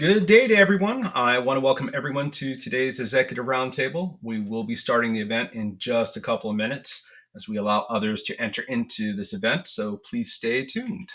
Good day to everyone. I want to welcome everyone to today's Executive Roundtable. We will be starting the event in just a couple of minutes as we allow others to enter into this event, so please stay tuned.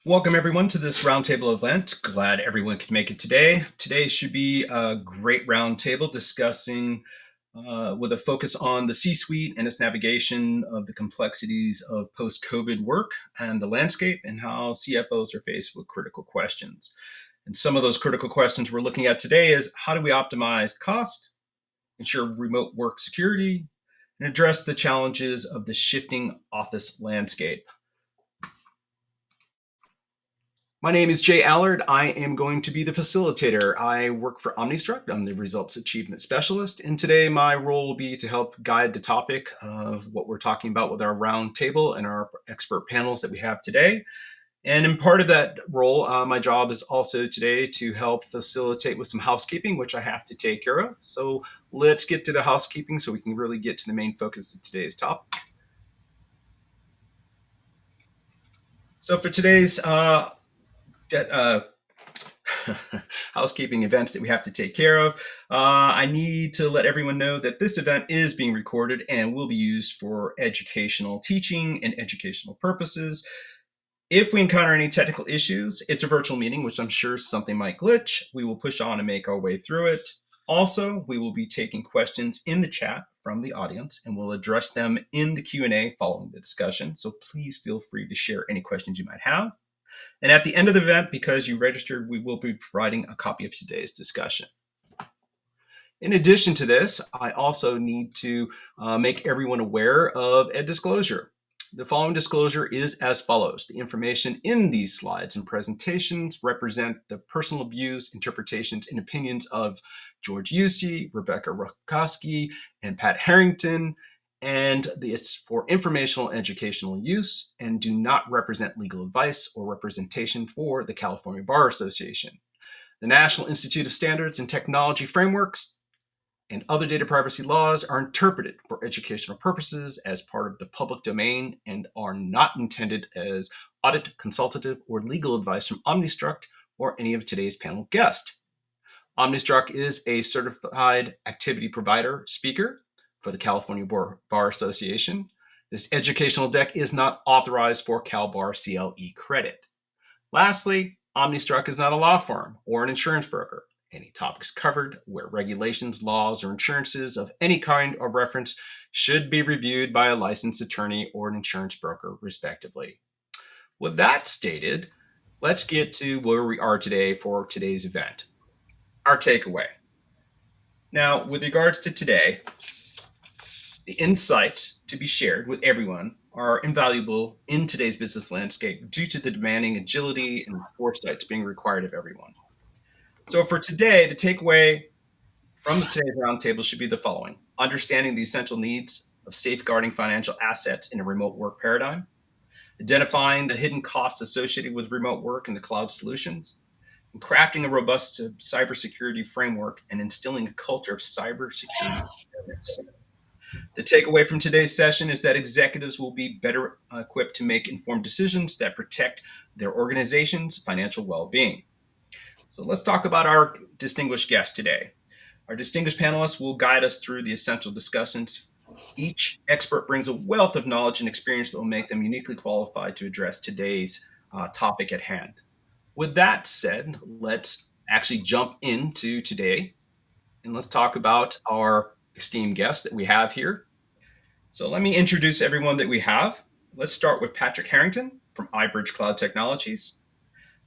Welcome everyone to this roundtable event. Glad everyone could make it today. Today should be a great roundtable discussing with a focus on the C-suite and its navigation of the complexities of post-COVID work and the landscape and how CFOs are faced with critical questions. And some of those critical questions we're looking at today is how do we optimize cost, ensure remote work security, and address the challenges of the shifting office landscape. My name is Jay Allard. I am going to be the facilitator. I work for Omnistruct. I'm the Results Achievement Specialist. And today my role will be to help guide the topic of what we're talking about with our roundtable and our expert panels that we have today. And in part of that role, my job is also today to help facilitate with some housekeeping, which I have to take care of. So let's get to the housekeeping so we can really get to the main focus of today's topic. So for today's housekeeping events that we have to take care of, I need to let everyone know that this event is being recorded and will be used for educational teaching and educational purposes. If we encounter any technical issues, it's a virtual meeting, which I'm sure something might glitch. We will push on and make our way through it. Also, we will be taking questions in the chat from the audience and we'll address them in the Q&A following the discussion. So please feel free to share any questions you might have. And at the end of the event, because you registered, we will be providing a copy of today's discussion. In addition to this, I also need to make everyone aware of a disclosure. The following disclosure is as follows. The information in these slides and presentations represent the personal views, interpretations, and opinions of George Yusi, Rebecca Rutkowski, and Pat Harrington, and it's for informational and educational use and do not represent legal advice or representation for the California Bar Association. The National Institute of Standards and Technology Frameworks and other data privacy laws are interpreted for educational purposes as part of the public domain and are not intended as audit, consultative, or legal advice from Omnistruct or any of today's panel guests. Omnistruct is a certified activity provider speaker for the California Bar Association. This educational deck is not authorized for CalBar CLE credit. Lastly, Omnistruct is not a law firm or an insurance broker. Any topics covered where regulations, laws, or insurances of any kind of reference should be reviewed by a licensed attorney or an insurance broker, respectively. With that stated, let's get to where we are today for today's event. Our takeaway. Now, with regards to today, the insights to be shared with everyone are invaluable in today's business landscape due to the demanding agility and foresight being required of everyone. So for today, the takeaway from today's roundtable should be the following. Understanding the essential needs of safeguarding financial assets in a remote work paradigm, identifying the hidden costs associated with remote work and the cloud solutions, and crafting a robust cybersecurity framework and instilling a culture of cybersecurity awareness. The takeaway from today's session is that executives will be better equipped to make informed decisions that protect their organization's financial well-being. So let's talk about our distinguished guest today. Our distinguished panelists will guide us through the essential discussions. Each expert brings a wealth of knowledge and experience that will make them uniquely qualified to address today's topic at hand. With that said, let's actually jump into today and let's talk about our esteemed guest that we have here. So let me introduce everyone that we have. Let's start with Patrick Harrington from iBridge Cloud Technologies.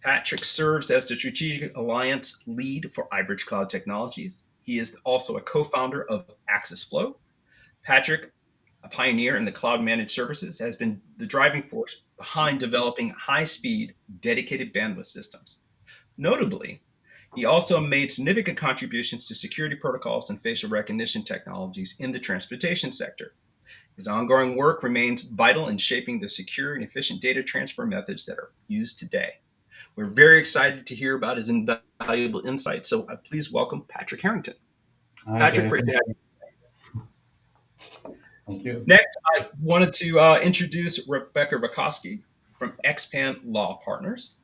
Patrick serves as the Strategic Alliance Lead for iBridge Cloud Technologies. He is also a co-founder of Access Flow. Patrick, a pioneer in the cloud managed services, has been the driving force behind developing high-speed, dedicated bandwidth systems. Notably, he also made significant contributions to security protocols and facial recognition technologies in the transportation sector. His ongoing work remains vital in shaping the secure and efficient data transfer methods that are used today. We're very excited to hear about his invaluable insights, so please welcome Patrick Harrington. Hi, Patrick, Jay. Thank you. next, I wanted to introduce Rebecca Rakowski from Xpan Law Partners.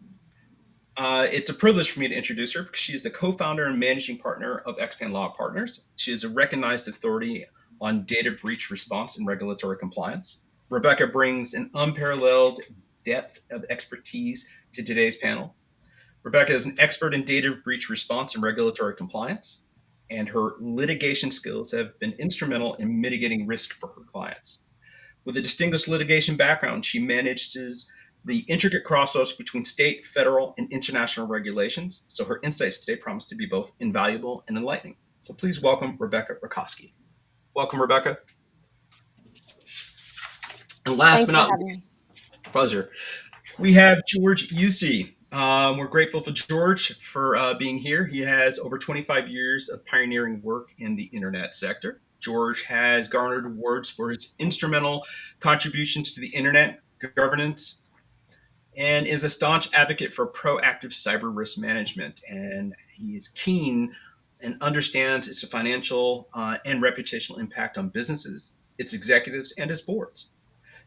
It's a privilege for me to introduce her because she is the co-founder and managing partner of Xpan Law Partners. She is a recognized authority on data breach response and regulatory compliance. Rebecca brings an unparalleled depth of expertise to today's panel. Rebecca is an expert in data breach response and regulatory compliance, and her litigation skills have been instrumental in mitigating risk for her clients. With a distinguished litigation background, she manages the intricate crossroads between state, federal, and international regulations, so her insights today promise to be both invaluable and enlightening. So please welcome Rebecca Rakowski. Welcome, Rebecca. And last but not least, pleasure, we have George Usey. We're grateful for George for being here. He has over 25 years of pioneering work in the internet sector. George has garnered awards for his instrumental contributions to the internet governance and is a staunch advocate for proactive cyber risk management. And he is keen and understands its financial and reputational impact on businesses, its executives, and its boards.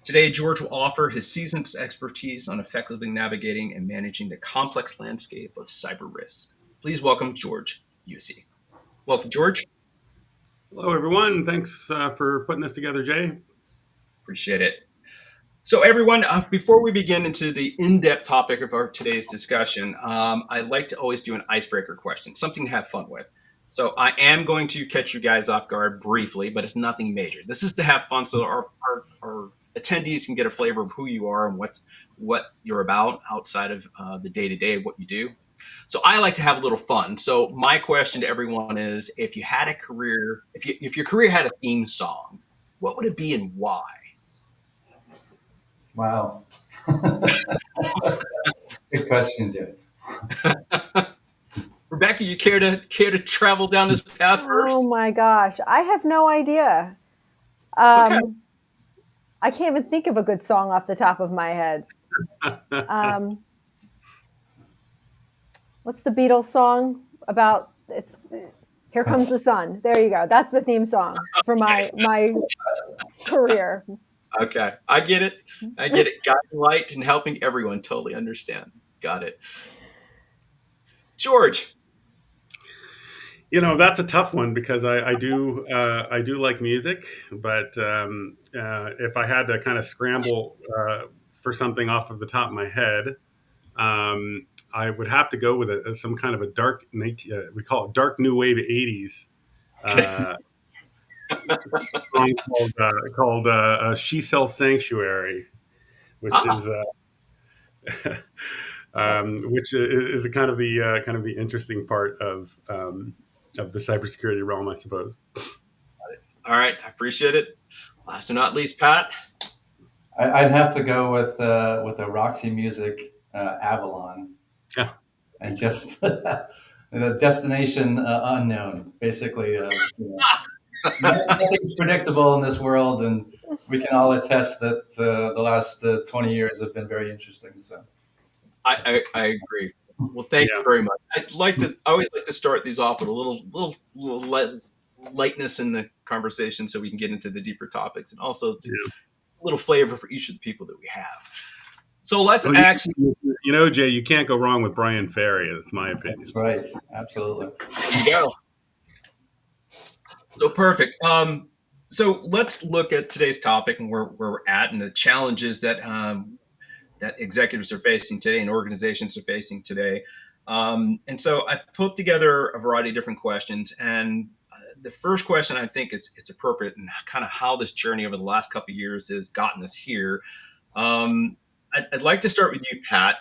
Today, George will offer his seasoned expertise on effectively navigating and managing the complex landscape of cyber risk. Please welcome George Usey. Welcome, George. Hello, everyone. Thanks for putting this together, Jay. Appreciate it. So everyone, before we begin into the in-depth topic of our today's discussion, I like to always do an icebreaker question, something to have fun with. So I am going to catch you guys off guard briefly, but it's nothing major. This is to have fun so our attendees can get a flavor of who you are and what you're about outside of the day-to-day of what you do. So I like to have a little fun. So my question to everyone is, if you had a career, if your career had a theme song, what would it be and why? Wow. Good question, Jay. Rebecca, you care to travel down this path first? Oh my gosh, I have no idea. Okay. I can't even think of a good song off the top of my head. What's the Beatles song about? It's Here Comes the Sun. There you go. That's the theme song for my career. Okay, I get it. Guiding light and helping everyone. Totally understand. Got it. George. You know, that's a tough one because I do like music, but if I had to kind of scramble for something off of the top of my head, I would have to go with some kind of a dark, we call it dark new wave 80s song called "She Sells Sanctuary," which is which is a kind of the interesting part of the cybersecurity realm, I suppose. All right, I appreciate it. Last but not least, Pat. I'd have to go with the Roxy Music Avalon, and just the destination unknown. Basically, nothing's predictable in this world, and we can all attest that the last 20 years have been very interesting. So, I agree. Well, thank you very much. I always like to start these off with a little lightness in the conversation, so we can get into the deeper topics, and also a little flavor for each of the people that we have. So let's Jay, you can't go wrong with Brian Ferry. That's my opinion. That's right. Absolutely. There you go. So perfect. So let's look at today's topic and where we're at and the challenges that that executives are facing today and organizations are facing today. And so I put together a variety of different questions. And the first question I think it's appropriate and kind of how this journey over the last couple of years has gotten us here. Um, I'd like to start with you, Pat.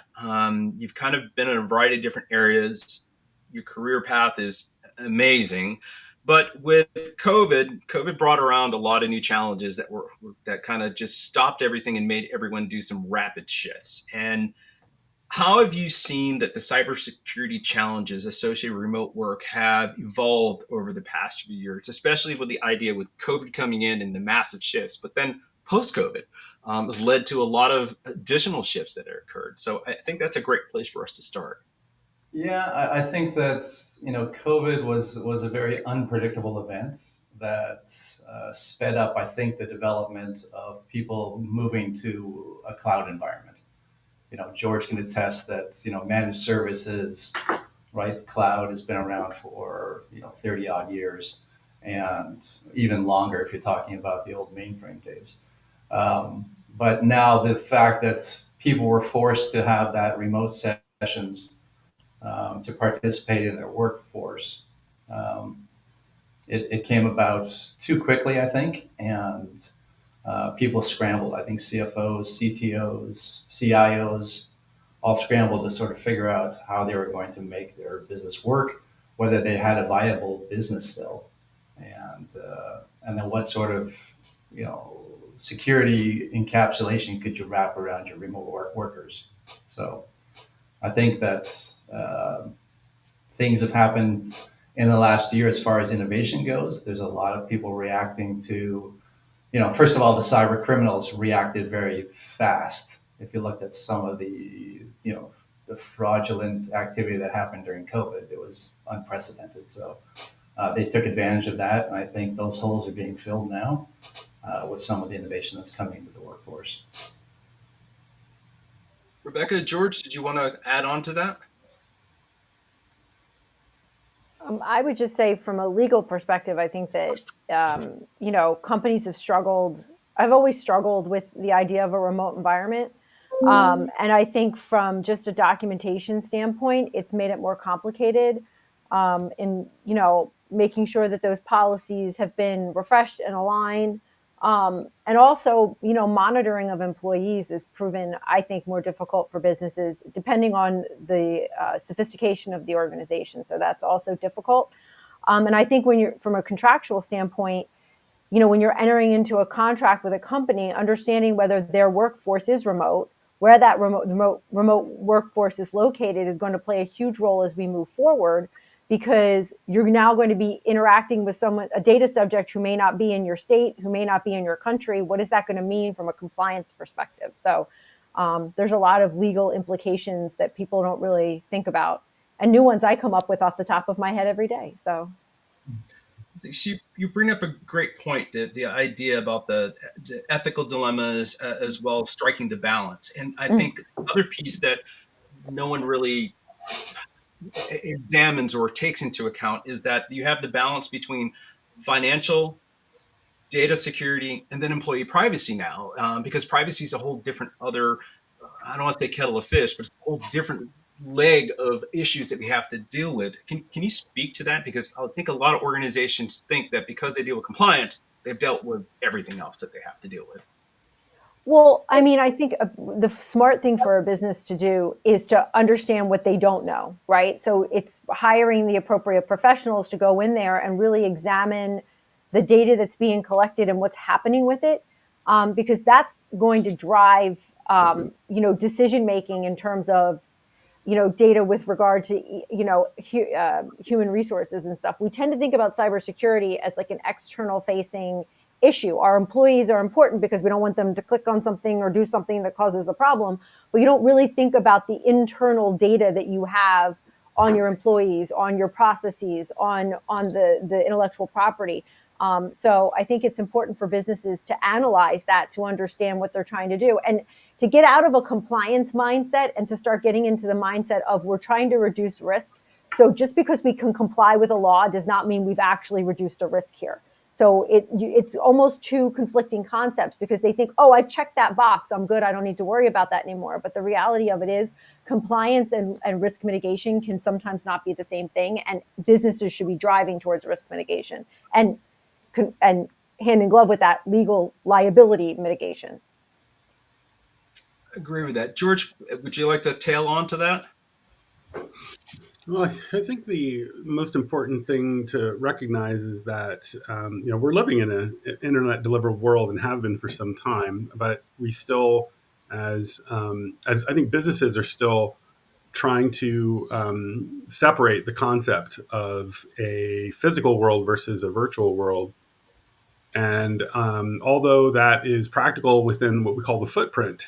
You've kind of been in a variety of different areas. Your career path is amazing, but with COVID brought around a lot of new challenges that kind of just stopped everything and made everyone do some rapid shifts. And how have you seen that the cybersecurity challenges associated with remote work have evolved over the past few years, especially with the idea with COVID coming in and the massive shifts, but then post COVID has led to a lot of additional shifts that have occurred. So I think that's a great place for us to start. Yeah, I think that COVID was a very unpredictable event that sped up, I think, the development of people moving to a cloud environment. George can attest that managed services, right? Cloud has been around for 30 odd years, and even longer if you're talking about the old mainframe days. But now the fact that people were forced to have that remote sessions to participate in their workforce. Um, it came about too quickly, I think, and people scrambled. I think CFOs, CTOs, CIOs all scrambled to sort of figure out how they were going to make their business work, whether they had a viable business still, and then what sort of security encapsulation could you wrap around your remote workers. So I think that things have happened in the last year as far as innovation goes. There's a lot of people reacting to, first of all, the cyber criminals reacted very fast. If you looked at some of the fraudulent activity that happened during COVID, it was unprecedented. So they took advantage of that, and I think those holes are being filled now with some of the innovation that's coming into the workforce. Rebecca, George, did you want to add on to that? I would just say from a legal perspective, I think that, companies have struggled. I've always struggled with the idea of a remote environment. And I think from just a documentation standpoint, it's made it more complicated in, making sure that those policies have been refreshed and aligned. And also, monitoring of employees is proven, I think, more difficult for businesses, depending on the sophistication of the organization. So that's also difficult. And I think when you're from a contractual standpoint, when you're entering into a contract with a company, understanding whether their workforce is remote, where that remote workforce is located is going to play a huge role as we move forward, because you're now going to be interacting with a data subject who may not be in your state, who may not be in your country. What is that going to mean from a compliance perspective? So there's a lot of legal implications that people don't really think about, and new ones I come up with off the top of my head every day. So you bring up a great point, the idea about the ethical dilemmas as well as striking the balance. And I think the other piece that no one really examines or takes into account is that you have the balance between financial, data security, and then employee privacy now, because privacy is a whole different I don't want to say kettle of fish, but it's a whole different leg of issues that we have to deal with. Can you speak to that? Because I think a lot of organizations think that because they deal with compliance, they've dealt with everything else that they have to deal with. Well, I mean, I think the smart thing for a business to do is to understand what they don't know, right? So it's hiring the appropriate professionals to go in there and really examine the data that's being collected and what's happening with it, because that's going to drive, decision making in terms of, data with regard to, human resources and stuff. We tend to think about cybersecurity as like an external facing issue. Our employees are important because we don't want them to click on something or do something that causes a problem, but you don't really think about the internal data that you have on your employees, on your processes, on the intellectual property. So I think it's important for businesses to analyze that, to understand what they're trying to do, and to get out of a compliance mindset and to start getting into the mindset of we're trying to reduce risk. So just because we can comply with a law does not mean we've actually reduced a risk here. So it's almost two conflicting concepts, because they think, oh, I checked that box, I'm good, I don't need to worry about that anymore. But the reality of it is, compliance and risk mitigation can sometimes not be the same thing, and businesses should be driving towards risk mitigation, and hand in glove with that, legal liability mitigation. Agree with that. George, would you like to tail on to that? Well, I think the most important thing to recognize is that we're living in an internet delivered world and have been for some time, but we still, as I think businesses are still trying to separate the concept of a physical world versus a virtual world. And although that is practical within what we call the footprint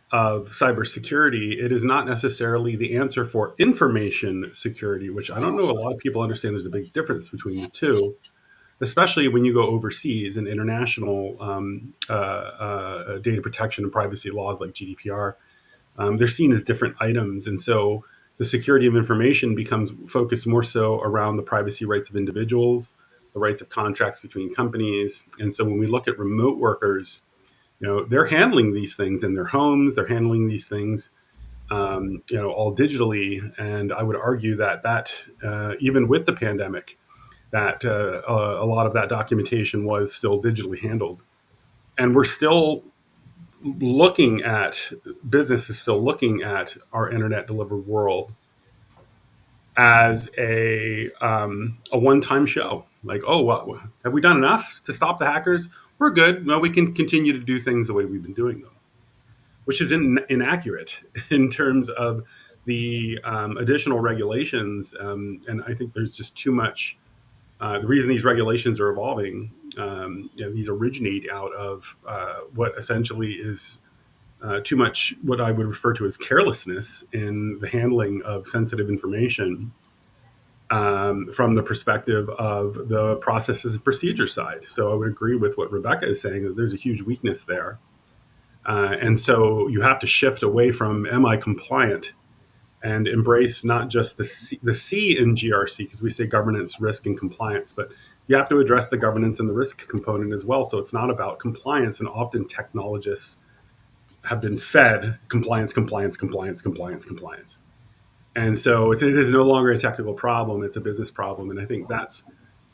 of cybersecurity, it is not necessarily the answer for information security, which I don't know a lot of people understand there's a big difference between the two, especially when you go overseas and international data protection and privacy laws like GDPR. They're seen as different items. And so the security of information becomes focused more so around the privacy rights of individuals, the rights of contracts between companies. And so when we look at remote workers, they're handling these things in their homes, they're handling these things all digitally. And I would argue that even with the pandemic, that a lot of that documentation was still digitally handled. And we're still looking at business is still looking at our internet delivered world as a one time show. Like, oh, what have we done enough to stop the hackers? We're good. No, we can continue to do things the way we've been doing them, which is inaccurate in terms of the additional regulations. And I think there's just too much. The reason these regulations are evolving, these originate out of what essentially is too much what I would refer to as carelessness in the handling of sensitive information from the perspective of the processes and procedure side. So I would agree with what Rebecca is saying, that there's a huge weakness there. And so you have to shift away from am I compliant and embrace not just the C in GRC, because we say governance, risk, and compliance, but you have to address the governance and the risk component as well. So it's not about compliance. And often technologists have been fed compliance, compliance, compliance, compliance, compliance. And so it is no longer a technical problem, it's a business problem. And I think that's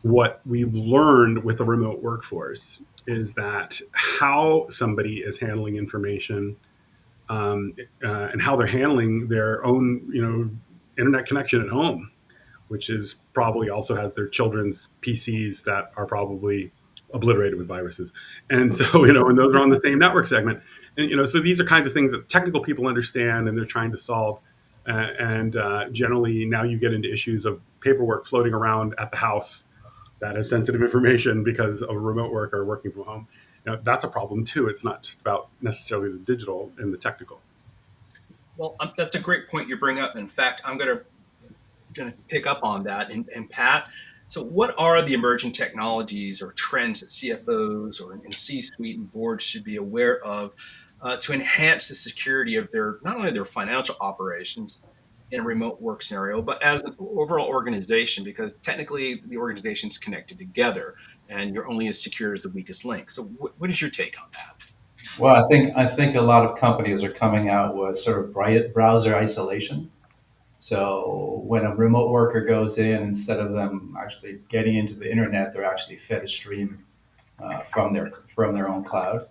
what we've learned with the remote workforce, is that how somebody is handling information and how they're handling their own, internet connection at home, which is probably also has their children's PCs that are probably obliterated with viruses. And so, and those are on the same network segment. And, so these are kinds of things that technical people understand and they're trying to solve. And generally now you get into issues of paperwork floating around at the house that has sensitive information because of remote work or working from home. Now, that's a problem too. It's not just about necessarily the digital and the technical. Well, that's a great point you bring up. In fact, I'm going to pick up on that. And Pat, so what are the emerging technologies or trends that CFOs or in C-suite and boards should be aware of to enhance the security of their not only their financial operations in a remote work scenario, but as an overall organization? Because technically, the organization's connected together, and you're only as secure as the weakest link. So, what is your take on that? Well, I think a lot of companies are coming out with sort of browser isolation. So when a remote worker goes in, instead of them actually getting into the internet, they're actually fed a stream from their own cloud,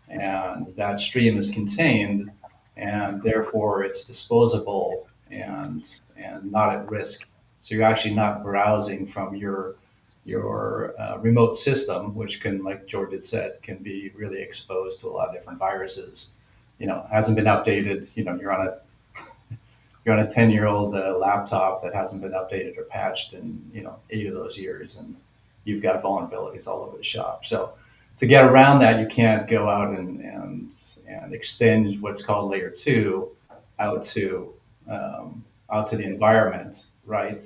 and that stream is contained, and therefore it's disposable and not at risk. So you're actually not browsing from your remote system, which can, like George had said, can be really exposed to a lot of different viruses. Hasn't been updated. You're on a 10-year-old laptop that hasn't been updated or patched in 8 of those years, and you've got vulnerabilities all over the shop. So to get around that, you can't go out and extend what's called layer two out to out to the environment, right,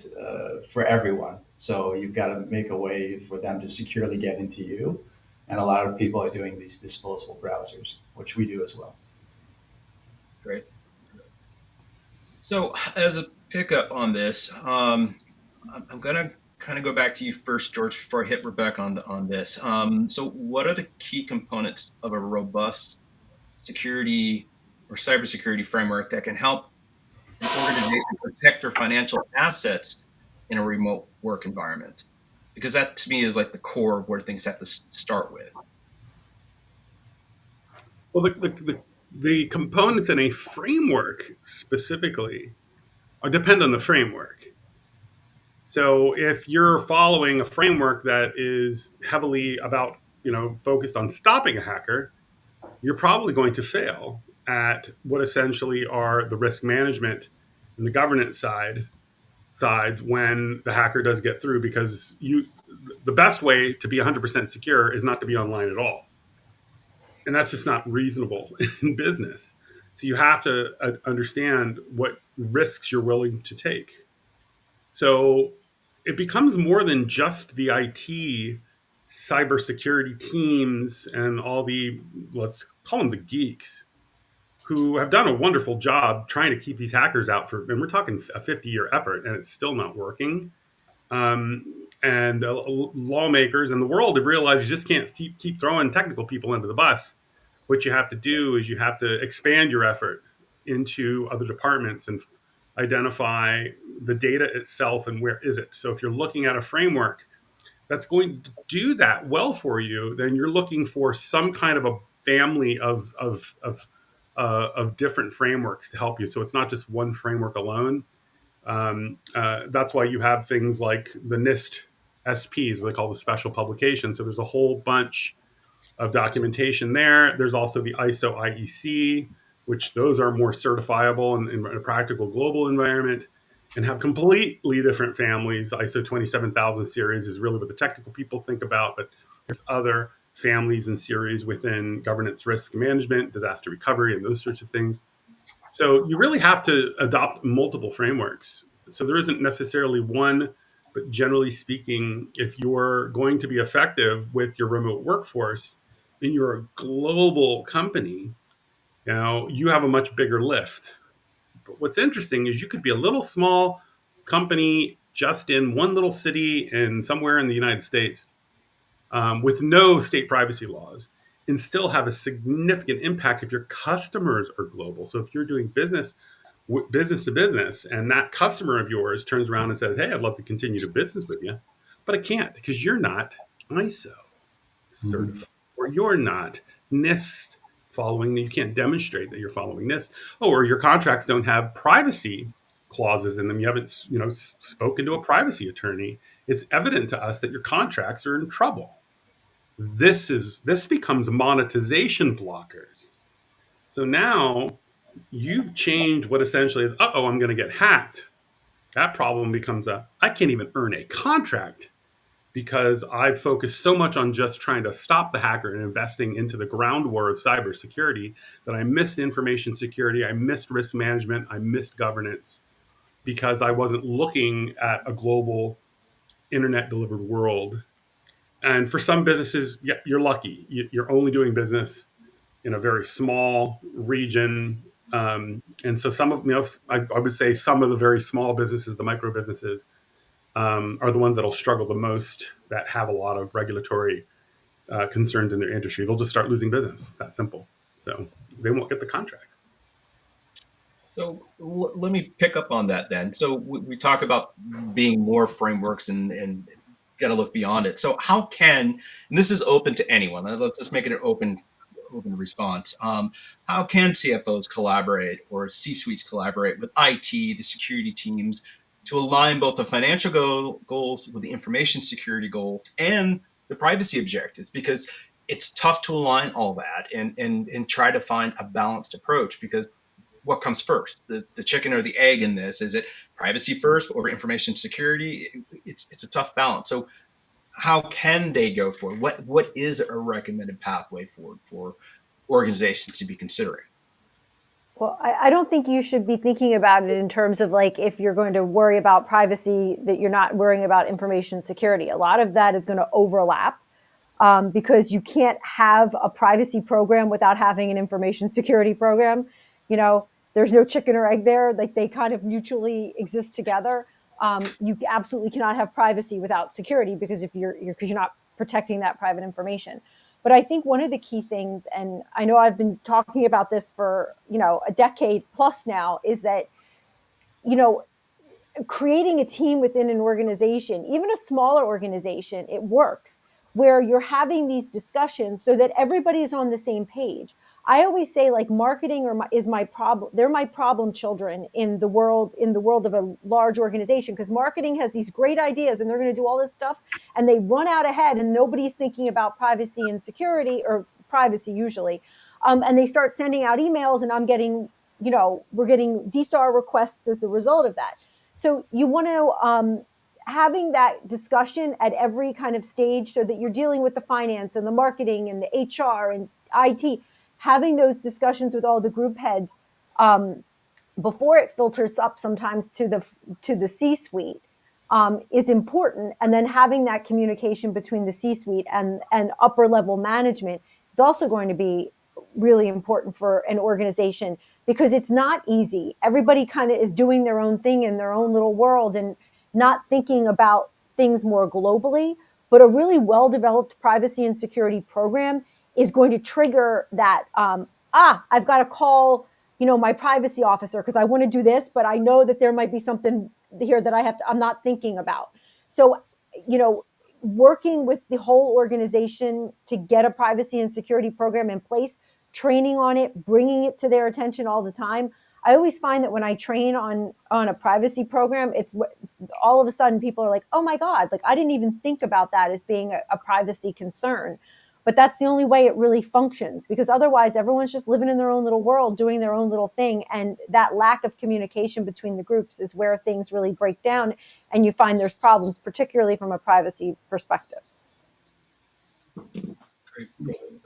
for everyone. So you've got to make a way for them to securely get into you, and a lot of people are doing these disposable browsers, which we do as well. Great. So, as a pickup on this, I'm going to kind of go back to you first, George, before I hit Rebecca on this. So, what are the key components of a robust security or cybersecurity framework that can help an organization protect their financial assets in a remote work environment? Because that to me is like the core of where things have to start with. Well, the components in a framework specifically depend on the framework. So if you're following a framework that is heavily about, focused on stopping a hacker, you're probably going to fail at what essentially are the risk management and the governance sides when the hacker does get through, because the best way to be 100% secure is not to be online at all, and that's just not reasonable in business. So you have to understand what risks you're willing to take. So it becomes more than just the IT cybersecurity teams and all the, let's call them the geeks, who have done a wonderful job trying to keep these hackers out for, and we're talking a 50-year effort, and it's still not working. Um, and lawmakers and the world have realized you just can't keep throwing technical people into the bus. What you have to do is you have to expand your effort into other departments and identify the data itself and where is it. So if you're looking at a framework that's going to do that well for you, then you're looking for some kind of a family of different frameworks to help you. So it's not just one framework alone. That's why you have things like the NIST SPs, what they call the special publication. So there's a whole bunch of documentation there. There's also the ISO IEC, which those are more certifiable in a practical global environment and have completely different families. ISO 27000 series is really what the technical people think about, but there's other families and series within governance, risk management, disaster recovery, and those sorts of things. So you really have to adopt multiple frameworks. So there isn't necessarily one, but generally speaking, if you're going to be effective with your remote workforce and you're a global company, you have a much bigger lift. But what's interesting is you could be a little small company just in one little city in somewhere in the United States, with no state privacy laws, and still have a significant impact if your customers are global. So if you're doing business to business, and that customer of yours turns around and says, "Hey, I'd love to continue to business with you, but I can't because you're not ISO Mhm. certified, or you're not NIST following. You can't demonstrate that you're following NIST. Oh, or your contracts don't have privacy clauses in them. You haven't, spoken to a privacy attorney. It's evident to us that your contracts are in trouble." This becomes monetization blockers. So now you've changed what essentially is, I'm going to get hacked. That problem becomes I can't even earn a contract because I've focused so much on just trying to stop the hacker and investing into the ground war of cybersecurity that I missed information security, I missed risk management, I missed governance because I wasn't looking at a global internet delivered world. And for some businesses, yeah, you're lucky. You're only doing business in a very small region. And so some of, I would say some of the very small businesses, the micro businesses, are the ones that'll struggle the most, that have a lot of regulatory concerns in their industry. They'll just start losing business. It's that simple. So they won't get the contracts. So let me pick up on that then. So we talk about being more frameworks and got to look beyond it. So how can, and this is open to anyone. Let's just make it an open response. How can CFOs collaborate or C-suites collaborate with IT, the security teams, to align both the financial goals with the information security goals and the privacy objectives? Because it's tough to align all that and try to find a balanced approach, because what comes first, the chicken or the egg in this? Is it privacy first or information security? It's a tough balance. So how can they go forward? What is a recommended pathway forward for organizations to be considering? Well, I don't think you should be thinking about it in terms of like, if you're going to worry about privacy, that you're not worrying about information security. A lot of that is going to overlap, because you can't have a privacy program without having an information security program. There's no chicken or egg there. Like, they kind of mutually exist together. you absolutely cannot have privacy without security, because if you're not protecting that private information. But I think one of the key things, and I know I've been talking about this for a decade plus now, is that you know creating a team within an organization, even a smaller organization, it works, where you're having these discussions so that everybody is on the same page. I always say, like, marketing is my problem. They're my problem children in the world of a large organization, because marketing has these great ideas and they're going to do all this stuff, and they run out ahead and nobody's thinking about privacy and security, or privacy usually. And they start sending out emails, and we're getting DSAR requests as a result of that. So you want to having that discussion at every kind of stage, so that you're dealing with the finance and the marketing and the HR and IT, having those discussions with all the group heads before it filters up sometimes to the C-suite is important. And then having that communication between the C-suite and upper level management is also going to be really important for an organization, because it's not easy. Everybody kind of is doing their own thing in their own little world and not thinking about things more globally. But a really well-developed privacy and security program is going to trigger that, I've got to call, my privacy officer because I want to do this, but I know that there might be something here that I'm not thinking about. So, working with the whole organization to get a privacy and security program in place, training on it, bringing it to their attention all the time. I always find that when I train on a privacy program, it's all of a sudden people are like, oh my God, like I didn't even think about that as being a privacy concern. But that's the only way it really functions, because otherwise everyone's just living in their own little world, doing their own little thing. And that lack of communication between the groups is where things really break down. And you find there's problems, particularly from a privacy perspective.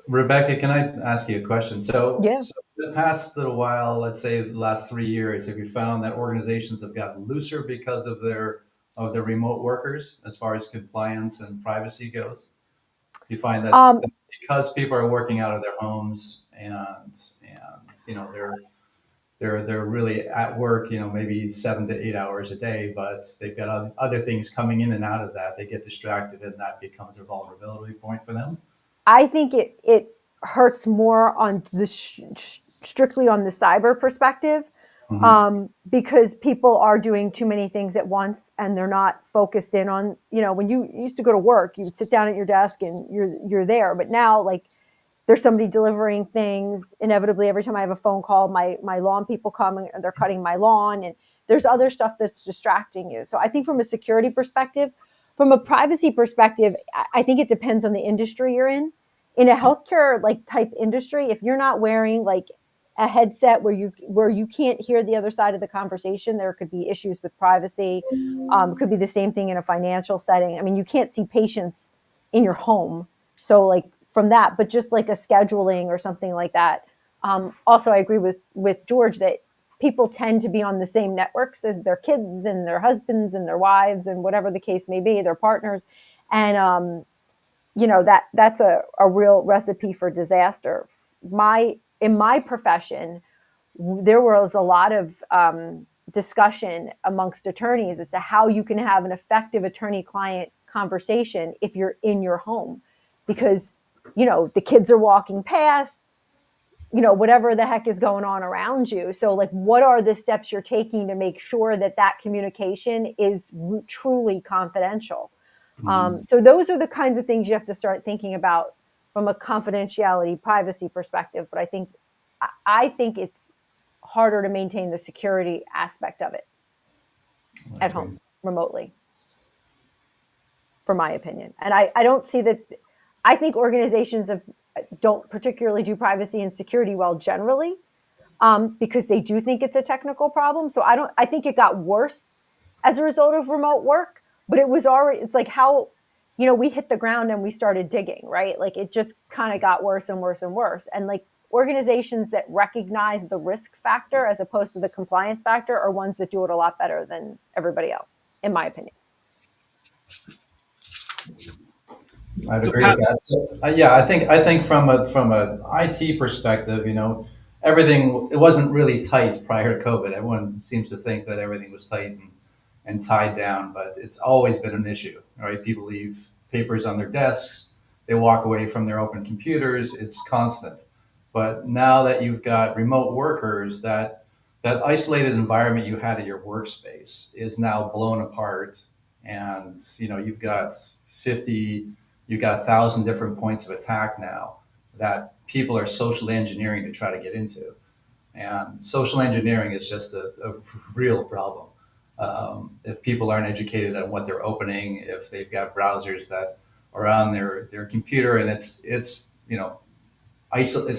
Rebecca, can I ask you a question? So, Yeah. so the past little while, let's say the last 3 years, have you found that organizations have gotten looser because of their remote workers as far as compliance and privacy goes? Do you find that because people are working out of their homes and they're really at work, maybe 7 to 8 hours a day, but they've got other things coming in and out of that, they get distracted and that becomes a vulnerability point for them? I think it hurts more on the strictly on the cyber perspective, because people are doing too many things at once and they're not focused in on, when you used to go to work, you would sit down at your desk and you're there. But now, like, there's somebody delivering things. Inevitably, every time I have a phone call, my lawn people come and they're cutting my lawn, and there's other stuff that's distracting you. So I think from a security perspective, from a privacy perspective, I think it depends on the industry you're in. In a healthcare like type industry, if you're not wearing like a headset where you can't hear the other side of the conversation, there could be issues with privacy. Could be the same thing in a financial setting. I mean, you can't see patients in your home, so like from that, but just like a scheduling or something like that. Also, I agree with George that people tend to be on the same networks as their kids and their husbands and their wives and whatever the case may be, their partners. And, that's a real recipe for disaster. In my profession, there was a lot of discussion amongst attorneys as to how you can have an effective attorney-client conversation if you're in your home, because, the kids are walking past, whatever the heck is going on around you. So like, what are the steps you're taking to make sure that communication is truly confidential? So those are the kinds of things you have to start thinking about from a confidentiality, privacy perspective. But I think it's harder to maintain the security aspect of it at home, remotely, for my opinion. And I don't see that. I think organizations don't particularly do privacy and security well generally, because they do think it's a technical problem. So I think it got worse as a result of remote work, but it's like how, we hit the ground and we started digging, right? Like it just kind of got worse and worse and worse. And like organizations that recognize the risk factor as opposed to the compliance factor are ones that do it a lot better than everybody else, in my opinion. I'd agree with that. So, yeah, I think from a IT perspective, everything, it wasn't really tight prior to COVID. Everyone seems to think that everything was tight, and and tied down, but it's always been an issue, right? People leave papers on their desks, they walk away from their open computers, it's constant. But now that you've got remote workers, that isolated environment you had at your workspace is now blown apart, and you've got 50, you've got 1,000 different points of attack now that people are socially engineering to try to get into. And social engineering is just a real problem. If people aren't educated on what they're opening, if they've got browsers that are on their computer, and it's it's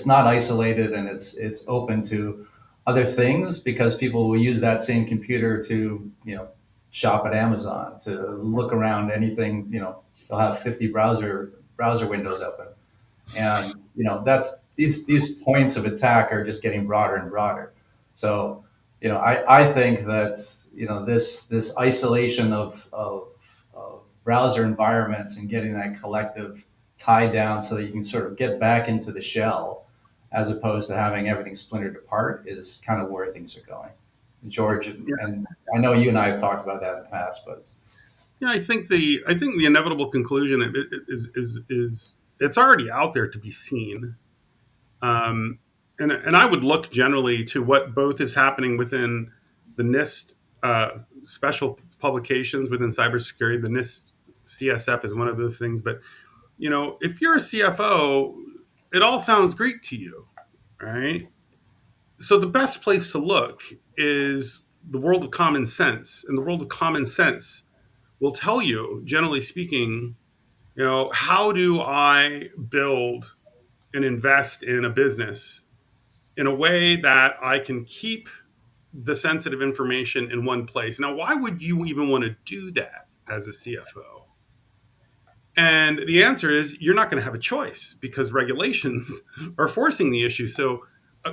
not isolated, and it's open to other things, because people will use that same computer to shop at Amazon, to look around anything. They'll have 50 browser windows open, and that's these points of attack are just getting broader and broader. So I think that this isolation of browser environments and getting that collective tied down so that you can sort of get back into the shell, as opposed to having everything splintered apart, is kind of where things are going. George, and I know you and I have talked about that in the past, but Yeah, I think the inevitable conclusion is it's already out there to be seen. Um, and I would look generally to what both is happening within the NIST special publications within cybersecurity. The NIST CSF is one of those things. But if you're a CFO, it all sounds Greek to you, right? So the best place to look is the world of common sense, and the world of common sense will tell you, generally speaking, how do I build and invest in a business in a way that I can keep the sensitive information in one place. Now, why would you even want to do that as a CFO? And the answer is you're not going to have a choice because regulations are forcing the issue. So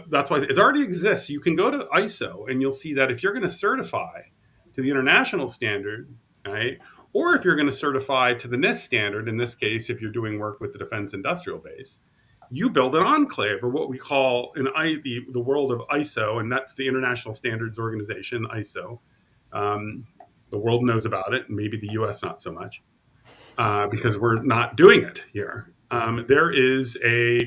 that's why it already exists. You can go to ISO and you'll see that if you're going to certify to the international standard, right, or if you're going to certify to the NIST standard, in this case, if you're doing work with the defense industrial base, you build an enclave, or what we call the world of ISO, and that's the International Standards Organization, ISO. Um, the world knows about it, maybe the US not so much because we're not doing it here. There is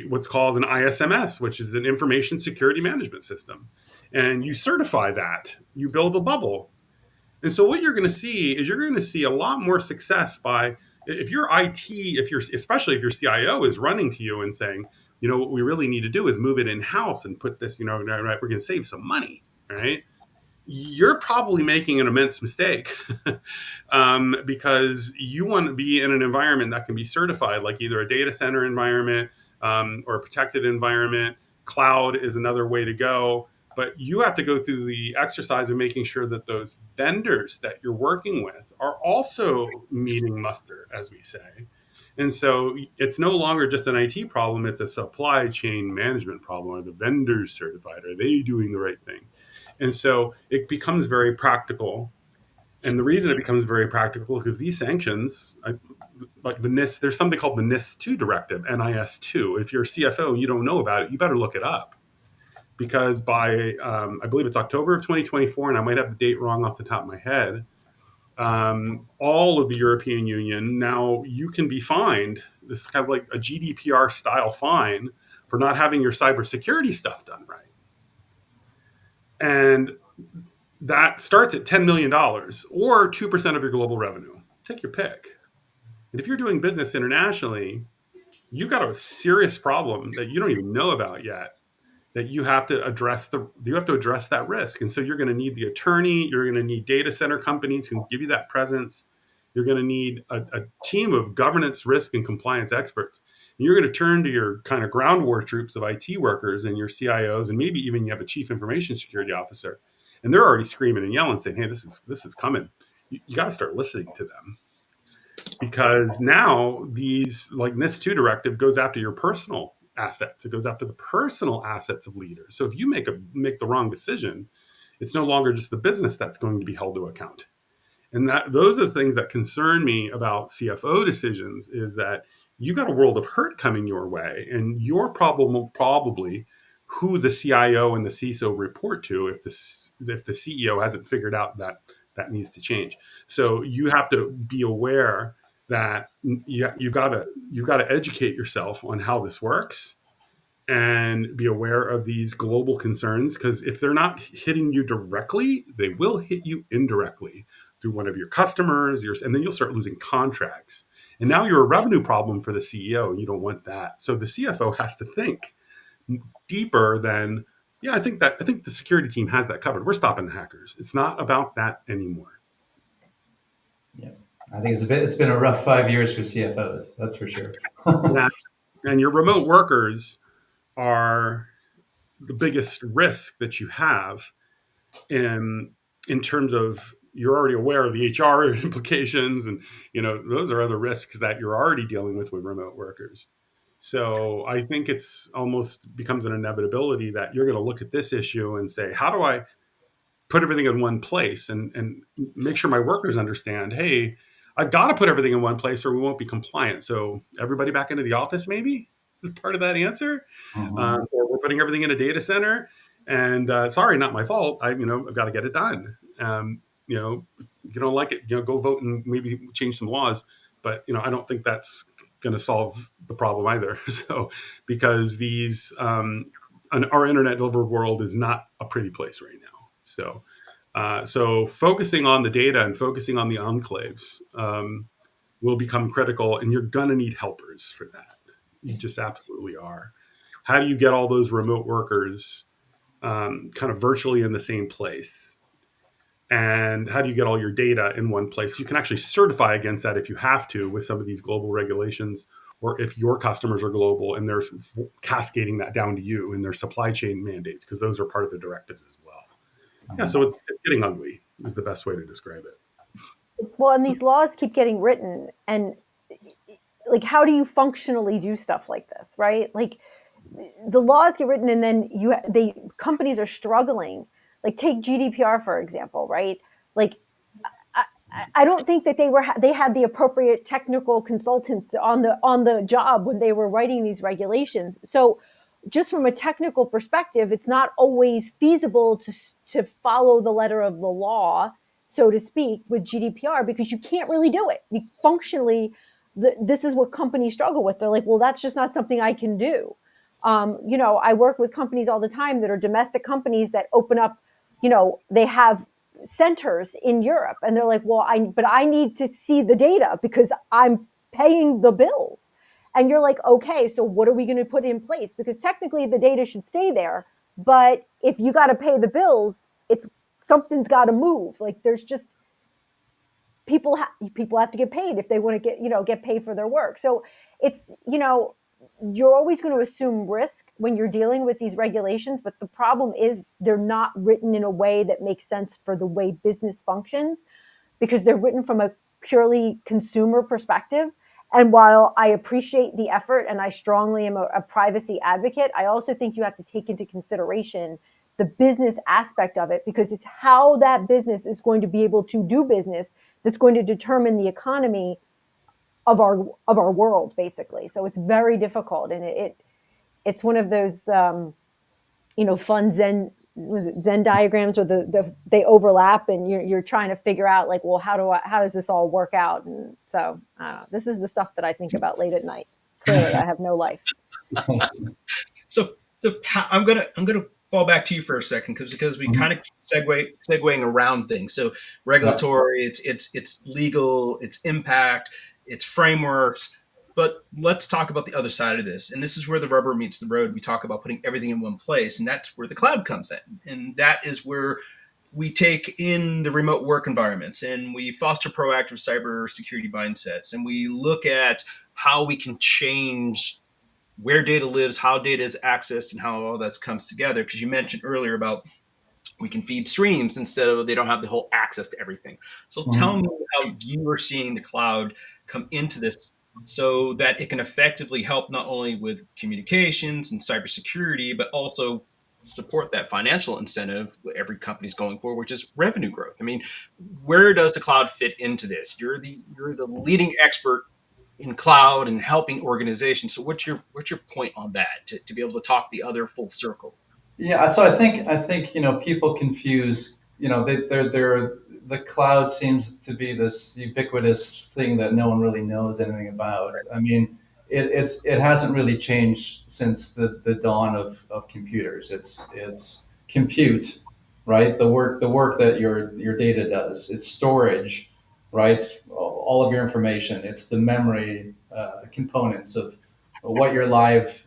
what's called an ISMS, which is an information security management system, and you certify that. You build a bubble, and so what you're going to see is you're going to see a lot more success by if your IT, especially if your CIO is running to you and saying, what we really need to do is move it in house and put this, right, we're going to save some money, right? You're probably making an immense mistake because you want to be in an environment that can be certified, like either a data center environment or a protected environment. Cloud is another way to go. But you have to go through the exercise of making sure that those vendors that you're working with are also meeting muster, as we say. And so it's no longer just an IT problem, it's a supply chain management problem. Are the vendors certified? Are they doing the right thing? And so it becomes very practical. And the reason it becomes very practical is because these sanctions, like the NIST, there's something called the NIST 2 directive, NIS 2. If you're a CFO and you don't know about it, you better look it up. Because by, I believe it's October of 2024, and I might have the date wrong off the top of my head, all of the European Union, now you can be fined. This is kind of like a GDPR style fine for not having your cybersecurity stuff done right. And that starts at $10 million or 2% of your global revenue. Take your pick. And if you're doing business internationally, you've got a serious problem that you don't even know about yet that you have to address that risk. And so you're going to need the attorney, you're going to need data center companies who can give you that presence. You're going to need a team of governance, risk, and compliance experts. And you're going to turn to your kind of ground war troops of IT workers and your CIOs, and maybe even you have a chief information security officer. And they're already screaming and yelling, saying, "Hey, this is coming." You got to start listening to them, because now these, like NIST 2 directive, goes after your personal assets. It goes after the personal assets of leaders. So if you make the wrong decision, it's no longer just the business that's going to be held to account. And those are the things that concern me about CFO decisions, is that you got a world of hurt coming your way, and your problem probably who the CIO and the CISO report to if the CEO hasn't figured out that needs to change. So you have to be aware that you've got to educate yourself on how this works and be aware of these global concerns, because if they're not hitting you directly, they will hit you indirectly through one of your customers, and then you'll start losing contracts. And now you're a revenue problem for the CEO, and you don't want that. So the CFO has to think deeper than, yeah, I think the security team has that covered. We're stopping the hackers. It's not about that anymore. Yeah, I think it's been a rough 5 years for CFOs. That's for sure. Yeah, and your remote workers are the biggest risk that you have in in terms of, you're already aware of the HR implications, and those are other risks that you're already dealing with remote workers. So I think it's almost becomes an inevitability that you're going to look at this issue and say, how do I put everything in one place, and make sure my workers understand, hey, I've got to put everything in one place or we won't be compliant. So everybody back into the office maybe is part of that answer. Mhm. Or we're putting everything in a data center, and sorry, not my fault. I've got to get it done. If you don't like it, go vote and maybe change some laws. But I don't think that's going to solve the problem either. So because our internet delivered world is not a pretty place right now. So focusing on the data and focusing on the enclaves will become critical, and you're going to need helpers for that. You just absolutely are. How do you get all those remote workers kind of virtually in the same place? And how do you get all your data in one place? You can actually certify against that if you have to with some of these global regulations, or if your customers are global and they're cascading that down to you in their supply chain mandates, because those are part of the directives as well. Yeah, so it's getting ugly is the best way to describe it. Well, and these laws keep getting written, and like, how do you functionally do stuff like this, right? Like, the laws get written, and then companies are struggling. Like, take GDPR for example, right? Like, I don't think that they had the appropriate technical consultants on the job when they were writing these regulations. So just from a technical perspective, it's not always feasible to follow the letter of the law, so to speak, with GDPR, because you can't really do it. Functionally, this is what companies struggle with. They're like, well, that's just not something I can do. I work with companies all the time that are domestic companies that open up, they have centers in Europe, and they're like, well, I need to see the data because I'm paying the bills. And you're like, okay, so what are we going to put in place? Because technically the data should stay there, but if you got to pay the bills, something's got to move. Like, there's just people have to get paid if they want to get paid for their work. So it's, you're always going to assume risk when you're dealing with these regulations, but the problem is they're not written in a way that makes sense for the way business functions, because they're written from a purely consumer perspective. And while I appreciate the effort and I strongly am a privacy advocate, I also think you have to take into consideration the business aspect of it, because it's how that business is going to be able to do business that's going to determine the economy of our world, basically. So it's very difficult, and it's one of those fun Zen diagrams where they overlap, and you're trying to figure out, like, well, how does this all work out? And so this is the stuff that I think about late at night. Clearly, I have no life. So I'm gonna fall back to you for a second, because we kind of segueing around things. So regulatory, it's legal, it's impact, it's frameworks. But let's talk about the other side of this. And this is where the rubber meets the road. We talk about putting everything in one place, and that's where the cloud comes in. And that is where we take in the remote work environments, and we foster proactive cybersecurity mindsets, and we look at how we can change where data lives, how data is accessed, and how all that comes together. Because you mentioned earlier about we can feed streams instead of, they don't have the whole access to everything. So tell me how you are seeing the cloud come into this, so that it can effectively help not only with communications and cybersecurity, but also support that financial incentive every company's going for, which is revenue growth. I mean, where does the cloud fit into this? You're the leading expert in cloud and helping organizations. So what's your point on that, to be able to talk the other full circle? Yeah, so I think people confuse. They're the cloud seems to be this ubiquitous thing that no one really knows anything about. I mean, it hasn't really changed since the dawn of computers. It's compute, right? The work that your data does. It's storage, right? All of your information. It's the memory components of what your live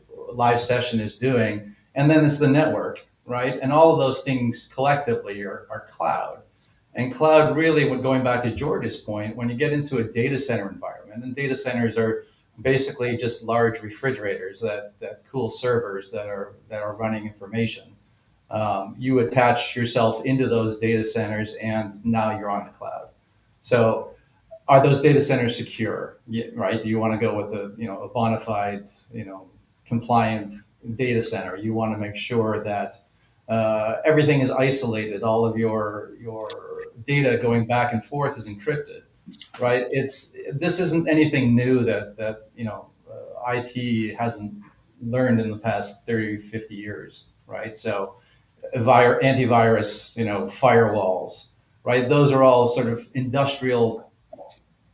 session is doing, and then it's the network, right? And all of those things collectively are cloud. And cloud really, when going back to George's point, when you get into a data center environment, and data centers are basically just large refrigerators that cool servers that are running information. You attach yourself into those data centers, and now you're on the cloud. So are those data centers secure? Right? Do you want to go with a bona fide, compliant data center? You want to make sure that everything is isolated. All of your data going back and forth is encrypted, right? This isn't anything new that IT hasn't learned in the past 30, 50 years, right? So antivirus, firewalls, right? Those are all sort of industrial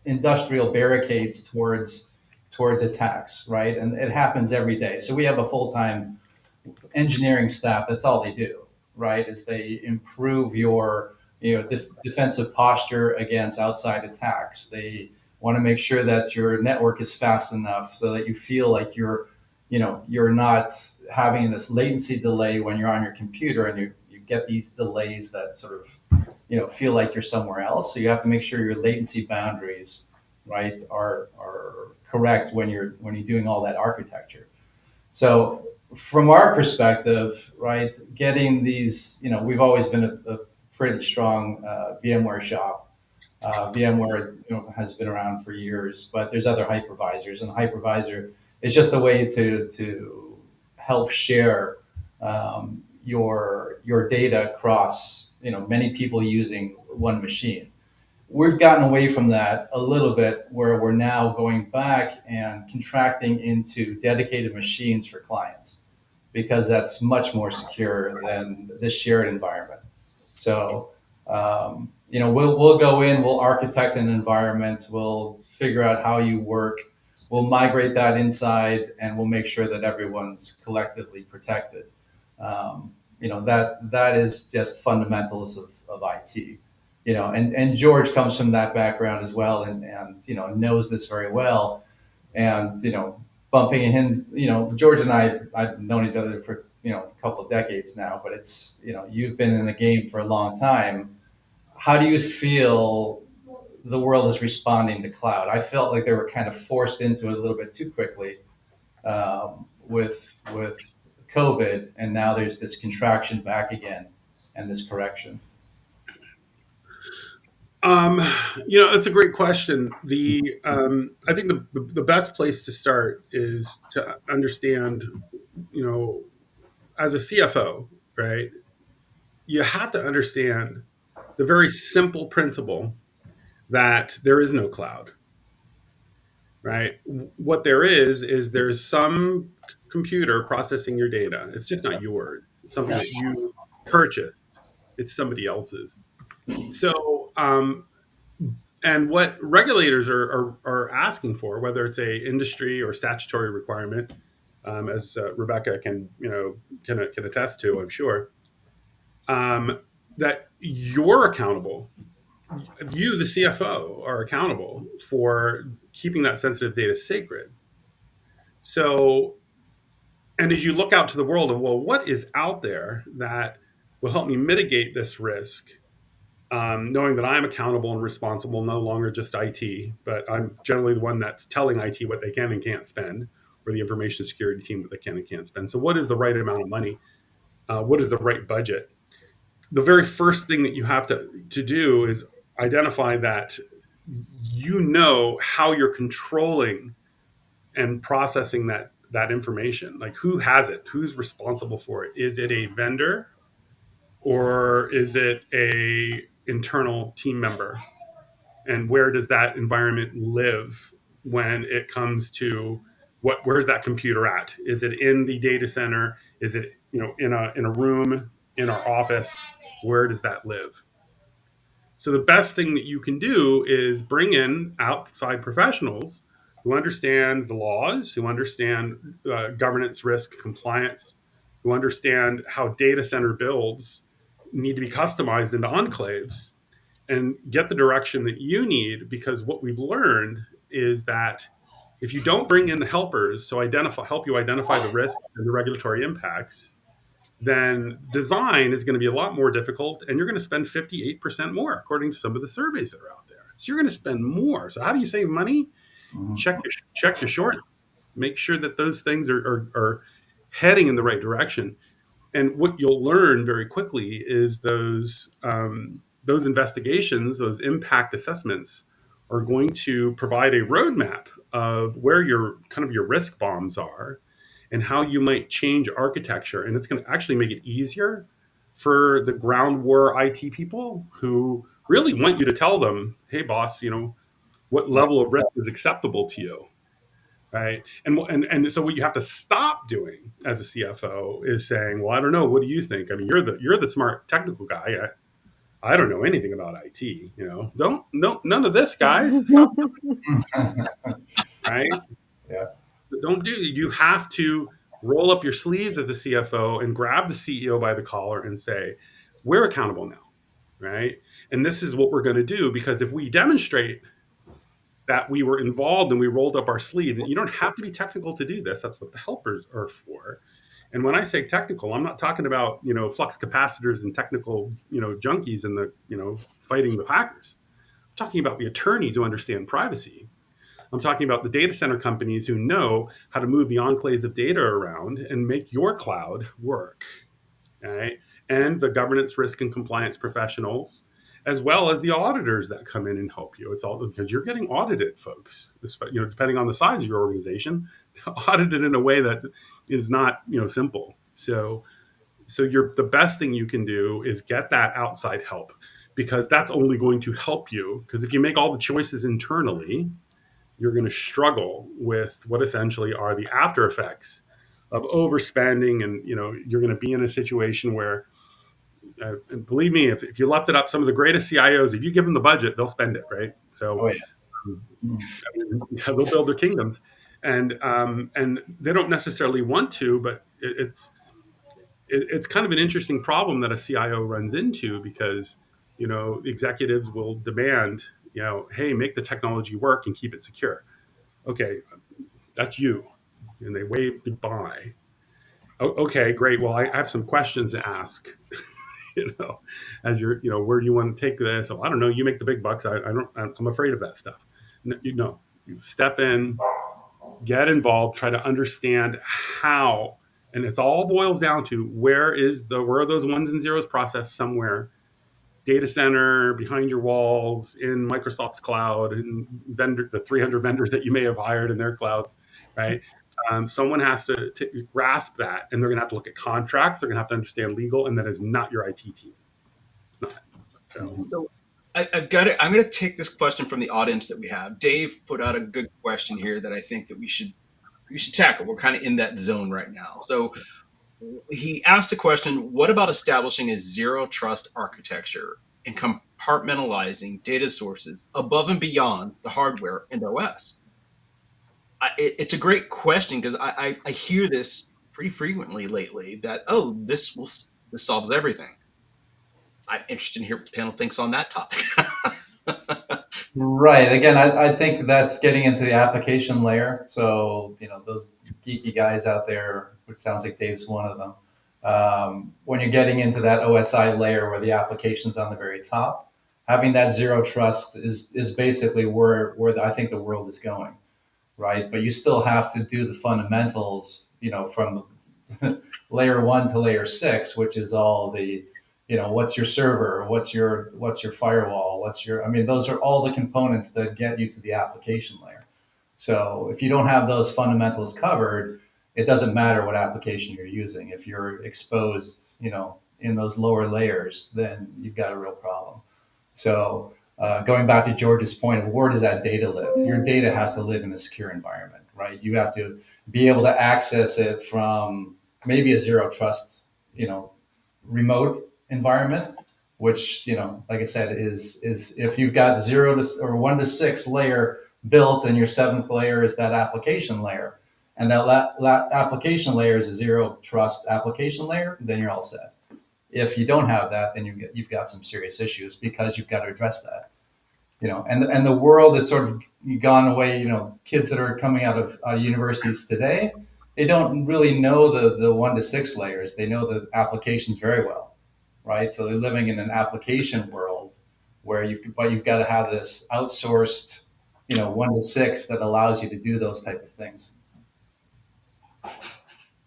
barricades towards attacks, right? And it happens every day. So we have a full-time engineering staff. That's all they do, right? Is they improve your defensive posture against outside attacks. They want to make sure that your network is fast enough so that you feel like you're not having this latency delay when you're on your computer, and you get these delays that sort of feel like you're somewhere else. So you have to make sure your latency boundaries, right, are correct when you're doing all that architecture. So from our perspective, right, getting these, we've always been a pretty strong VMware shop. VMware, has been around for years, but there's other hypervisors, and hypervisor is just a way to help share your data across many people using one machine. We've gotten away from that a little bit, where we're now going back and contracting into dedicated machines for clients, because that's much more secure than this shared environment. So, we'll go in, we'll architect an environment, we'll figure out how you work, we'll migrate that inside, and we'll make sure that everyone's collectively protected. That is just fundamentals of IT. And George comes from that background as well, and knows this very well. And bumping him, George and I've known each other for a couple of decades now, but it's you've been in the game for a long time. How do you feel the world is responding to cloud? I felt like they were kind of forced into it a little bit too quickly, with COVID, and now there's this contraction back again, and this correction. Um, it's a great question. I think the best place to start is to understand, as a CFO, right? You have to understand the very simple principle that there is no cloud, right? What there is there's some computer processing your data. It's just not yours. It's something that you purchased. It's somebody else's. So, and what regulators are asking for, whether it's a industry or statutory requirement, as Rebecca can attest to, I'm sure, that you're accountable. You, the CFO, are accountable for keeping that sensitive data sacred. So, and as you look out to the world of, well, what is out there that will help me mitigate this risk, knowing that I'm accountable and responsible, no longer just IT, but I'm generally the one that's telling IT what they can and can't spend, or the information security team what they can and can't spend. So, what is the right amount of money? What is the right budget? The very first thing that you have to do is identify that how you're controlling and processing that information. Like, who has it? Who's responsible for it? Is it a vendor, or is it a internal team member? And where does that environment live when it comes to where's that computer at? Is it in the data center? Is it in a room in our office? Where does that live? So the best thing that you can do is bring in outside professionals who understand the laws, who understand governance, risk, compliance, who understand how data center builds need to be customized into enclaves, and get the direction that you need. Because what we've learned is that if you don't bring in the helpers to help you identify the risks and the regulatory impacts, then design is going to be a lot more difficult, and you're going to spend 58% more according to some of the surveys that are out there. So you're going to spend more. So how do you save money? Mhm. Check your short. Make sure that those things are heading in the right direction. And what you'll learn very quickly is those investigations, those impact assessments, are going to provide a roadmap of where your kind of your risk bombs are, and how you might change architecture. And it's going to actually make it easier for the ground war IT people who really want you to tell them, "Hey, boss, what Right. level of risk is acceptable to you." Right. And so what you have to stop doing as a CFO is saying, "Well, I don't know. What do you think? I mean, you're the smart technical guy. I don't know anything about IT. Don't no none of this, guys. Stop." Right. Yeah. Don't do. You have to roll up your sleeves as the CFO and grab the CEO by the collar and say, "We're accountable now." Right. And this is what we're going to do, because if we demonstrate that we were involved and we rolled up our sleeves, and you don't have to be technical to do this. That's what the helpers are for. And when I say technical, I'm not talking about, flux capacitors and technical, junkies and fighting the hackers. I'm talking about the attorneys who understand privacy. I'm talking about the data center companies who know how to move the enclaves of data around and make your cloud work. Right? And the governance, risk, and compliance professionals, as well as the auditors that come in and help you. It's all because you're getting audited, folks. Depending on the size of your organization, audited in a way that is not simple. So the best thing you can do is get that outside help, because that's only going to help you. Because if you make all the choices internally, you're going to struggle with what essentially are the after effects of overspending. And you're going to be in a situation where, and believe me, if you left it up, some of the greatest CIOs, if you give them the budget, they'll spend it, right? So Oh yeah. Mhm. they'll build their kingdoms, and they don't necessarily want to, but it's kind of an interesting problem that a CIO runs into, because executives will demand, hey, make the technology work and keep it secure. Okay, that's you, and they wave goodbye. Okay, great. Well, I have some questions to ask. you know, as where do you want to take this? Oh, I don't know. You make the big bucks. I don't. I'm afraid of that stuff. No, you step in, get involved, try to understand how, and it's all boils down to where are those ones and zeros processed somewhere, data center, behind your walls, in Microsoft's cloud, and the 300 vendors that you may have hired in their clouds, right? Someone has to grasp that, and they're going to have to look at contracts. They're going to have to understand legal, and that is not your IT team. It's not. So, Mhm. So I've got it. I'm going to take this question from the audience that we have. Dave put out a good question here that I think that we should tackle. We're kind of in that zone right now. So he asked the question, what about establishing a zero trust architecture and compartmentalizing data sources above and beyond the hardware and OS? It's a great question, because I hear this pretty frequently lately that, oh, this solves everything. I'm interested to hear what the panel thinks on that topic. Right. Again, I think that's getting into the application layer. So, those geeky guys out there, which sounds like Dave's one of them. When you're getting into that OSI layer where the application's on the very top, having that zero trust is basically where I think the world is going, right? But you still have to do the fundamentals, from layer 1 to layer 6, which is all the, what's your server, what's your firewall, I mean, those are all the components that get you to the application layer. So if you don't have those fundamentals covered, it doesn't matter what application you're using. If you're exposed, in those lower layers, then you've got a real problem. So going back to George's point of where does that data live? Your data has to live in a secure environment, right? You have to be able to access it from maybe a zero trust, remote environment which, like I said, is if you've got 1 to 6 layer built, and your 7th layer is that application layer, and that application layer is a zero trust application layer, then you're all set. If you don't have that, then you've got some serious issues, because you've got to address that. And the world has sort of gone away. Kids that are coming out of universities today, they don't really know the 1 to 6 layers. They know the applications very well, right? So they're living in an application world where you've got to have this outsourced, 1 to 6 that allows you to do those type of things.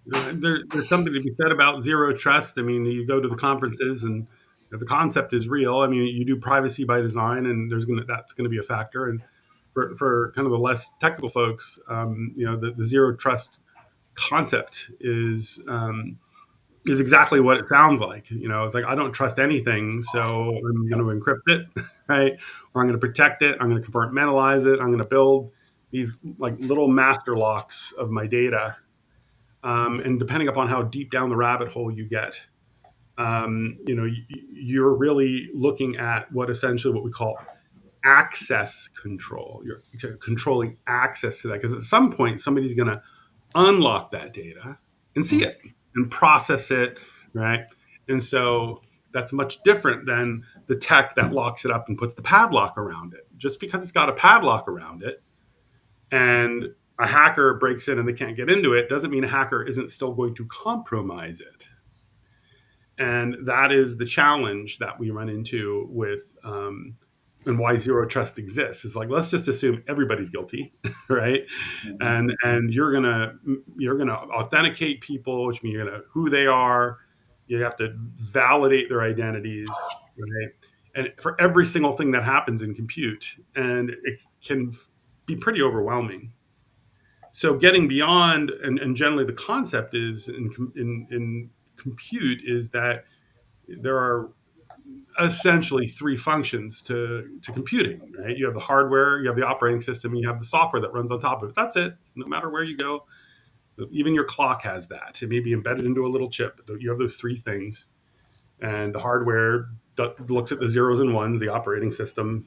There's something to be said about zero trust. I mean, you go to the conferences and the concept is real. I mean, you do privacy by design, and that's gonna be a factor. And for kind of the less technical folks, the zero trust concept is exactly what it sounds like. It's like, I don't trust anything, so I'm going to encrypt it, right? Or I'm going to protect it. I'm going to compartmentalize it. I'm going to build these like little master locks of my data. And depending upon how deep down the rabbit hole you get, you're really looking at what we call access control. You're controlling access to that, because at some point somebody's going to unlock that data and see it and process it, right? And so that's much different than the tech that locks it up and puts the padlock around it. Just because it's got a padlock around it and a hacker breaks in and they can't get into it, doesn't mean a hacker isn't still going to compromise it. And that is the challenge that we run into with and why zero trust exists. Is like, let's just assume everybody's guilty, right? And you're gonna authenticate people, which means who they are. You have to validate their identities, right? And for every single thing that happens in compute, and it can be pretty overwhelming. So getting beyond, and generally the concept is in compute is that there are essentially 3 functions to computing, right? You have the hardware, you have the operating system, and you have the software that runs on top of it. That's it. No matter where you go, even your clock has that. It may be embedded into a little chip, but you have those 3 things. And the hardware looks at the zeros and ones. The operating system,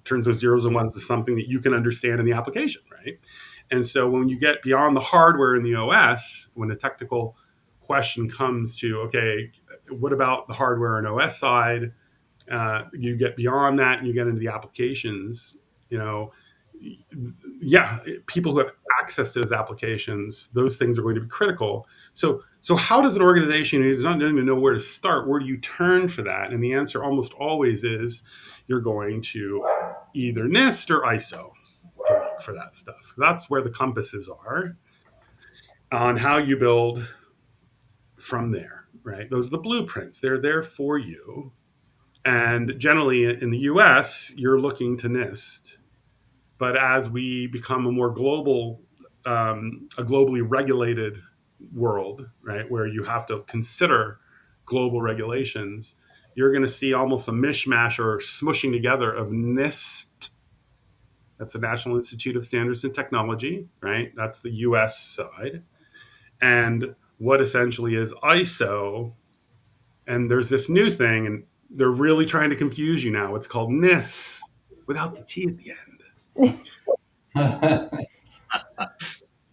turns those zeros and ones to something that you can understand in the application, right? And so when you get beyond the hardware in the OS, when a technical question comes to, okay, what about the hardware and OS side? You get beyond that and you get into the applications. People who have access to those applications, those things are going to be critical. So how does an organization who does not even know where to start, where do you turn for that? And the answer almost always is you're going to either NIST or ISO to look for that stuff. That's where the compasses are on how you build from there, right? Those are the blueprints. They're there for you. And generally in the US, you're looking to NIST. But as we become a more a globally regulated world, right, where you have to consider global regulations, you're going to see almost a mishmash or smushing together of NIST. That's the National Institute of Standards and Technology, right? That's the US side. And what essentially is ISO. And there's this new thing, and they're really trying to confuse you now. It's called NIS without the T at the end.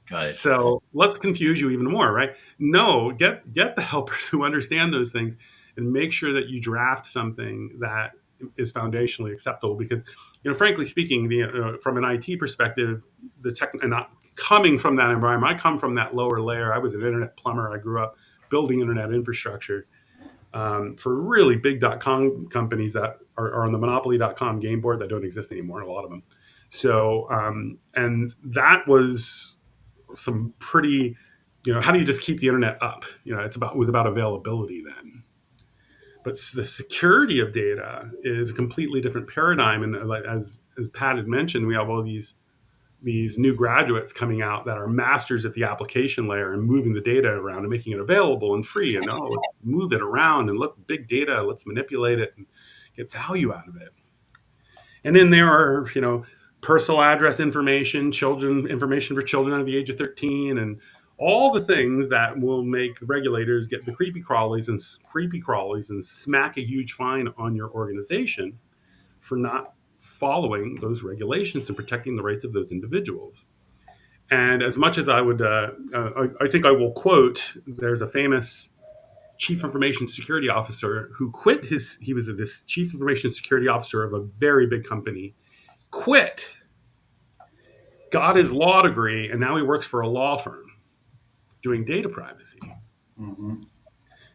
Got it. So let's confuse you even more, right? No, get the helpers who understand those things and make sure that you draft something that is foundationally acceptable. Because, frankly speaking, from an IT perspective, and not coming from that environment, I come from that lower layer. I was an internet plumber. I grew up building internet infrastructure for really big .com companies that are on the Monopoly.com game board that don't exist anymore, a lot of them. So, and that was some pretty, how do you just keep the internet up? It was about availability then. But the security of data is a completely different paradigm. And as Pat had mentioned, we have all these new graduates coming out that are masters at the application layer and moving the data around and making it available and free. And let's move it around and look, big data, let's manipulate it and get value out of it. And then there are, personal address information for children under the age of 13, and all the things that will make the regulators get the creepy crawlies and smack a huge fine on your organization for not following those regulations and protecting the rights of those individuals. And as much as I would, I think I will quote, there's a famous chief information security officer who quit he was this chief information security officer of a very big company, quit, got his law degree, and now he works for a law firm doing data privacy. Mm-hmm.